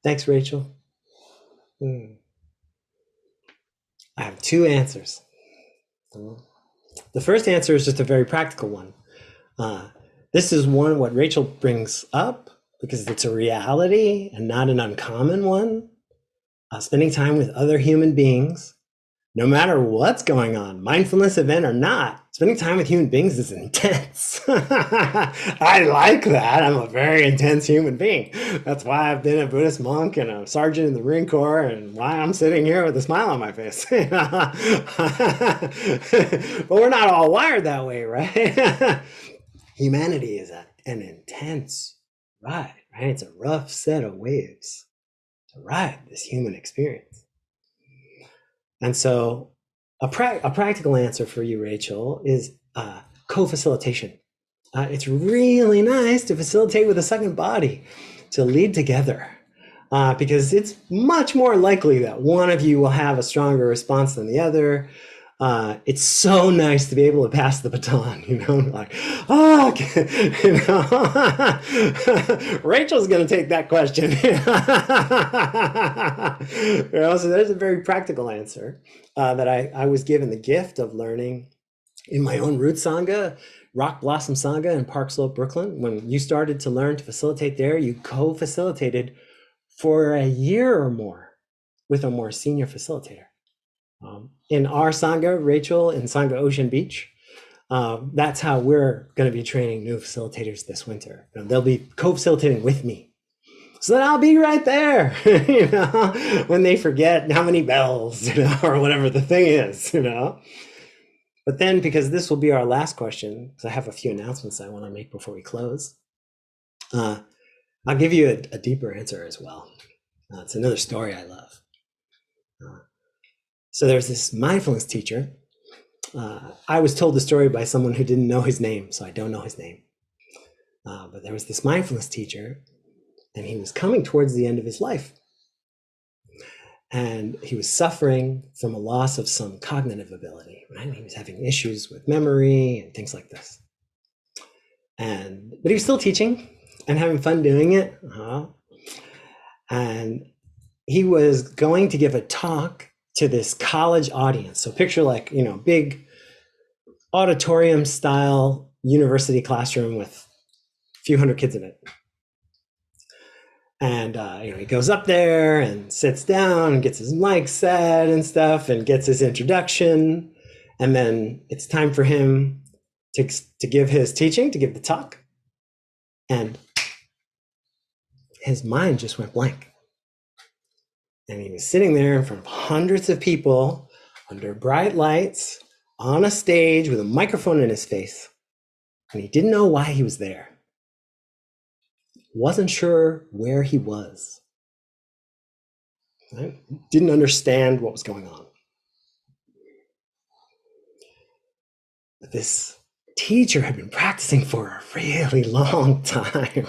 Thanks, Rachel. I have two answers. The first answer is just a very practical one. This is what Rachel brings up because it's a reality and not an uncommon one. Spending time with other human beings, no matter what's going on, mindfulness event or not, spending time with human beings is intense. I like that. I'm a very intense human being. That's why I've been a Buddhist monk and a sergeant in the Marine Corps, and why I'm sitting here with a smile on my face. But we're not all wired that way, right? Humanity is an intense ride, right? It's a rough set of waves to ride this human experience. And so a practical answer for you, Rachel, is co-facilitation. It's really nice to facilitate with a second body, to lead together, because it's much more likely that one of you will have a stronger response than the other. It's so nice to be able to pass the baton, like, Rachel's going to take that question. So there's a very practical answer that I was given the gift of learning in my own root Sangha, Rock Blossom Sangha in Park Slope, Brooklyn. When you started to learn to facilitate there, you co-facilitated for a year or more with a more senior facilitator. In our Sangha, Rachel, in Sangha Ocean Beach, that's how we're going to be training new facilitators this winter. They'll be co-facilitating with me, so that I'll be right there, when they forget how many bells, or whatever the thing is, But then, because this will be our last question, because I have a few announcements I want to make before we close, I'll give you a deeper answer as well. It's another story I love. So there's this mindfulness teacher. I was told the story by someone who didn't know his name, so I don't know his name. But there was this mindfulness teacher, and he was coming towards the end of his life. And he was suffering from a loss of some cognitive ability, right? He was having issues with memory and things like this. But he was still teaching and having fun doing it. And he was going to give a talk to this college audience. So picture like, big auditorium style university classroom with a few hundred kids in it. And he goes up there and sits down and gets his mic set and stuff and gets his introduction. And then it's time for him to give his teaching, to give the talk. And his mind just went blank. And he was sitting there in front of hundreds of people under bright lights on a stage with a microphone in his face. And he didn't know why he was there. Wasn't sure where he was. Right? Didn't understand what was going on. But this teacher had been practicing for a really long time.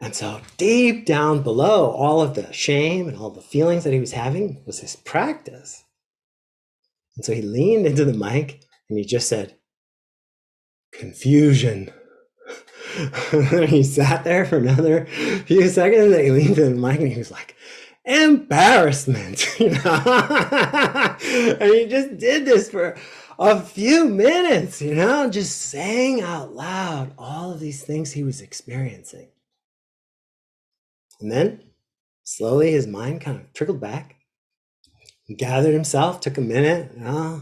And so deep down below all of the shame and all the feelings that he was having was his practice. And so he leaned into the mic and he just said, "Confusion." He sat there for another few seconds and then he leaned into the mic and he was like, "Embarrassment." And he just did this for a few minutes, just saying out loud all of these things he was experiencing. And then slowly his mind kind of trickled back. He gathered himself, took a minute. I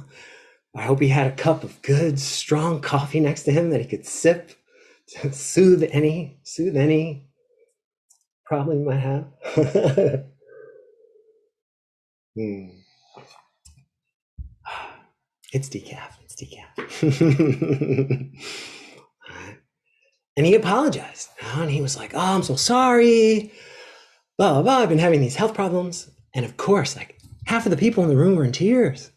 hope he had a cup of good, strong coffee next to him that he could sip to soothe any problem he might have. It's decaf. And he apologized. And he was like, "Oh, I'm so sorry. Blah, blah, blah. I've been having these health problems." And of course, like half of the people in the room were in tears.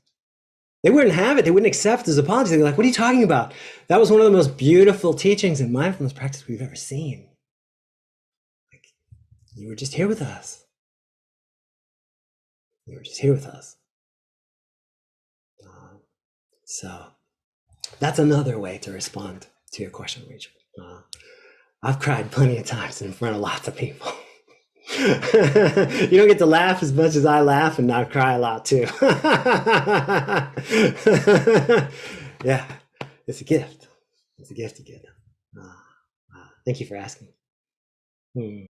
They wouldn't have it. They wouldn't accept his apology. They were like, "What are you talking about? That was one of the most beautiful teachings in mindfulness practice we've ever seen. Like, you were just here with us. So that's another way to respond to your question, Rachel. I've cried plenty of times in front of lots of people. You don't get to laugh as much as I laugh and not cry a lot too. Yeah, it's a gift. It's a gift to get. Thank you for asking. Hmm.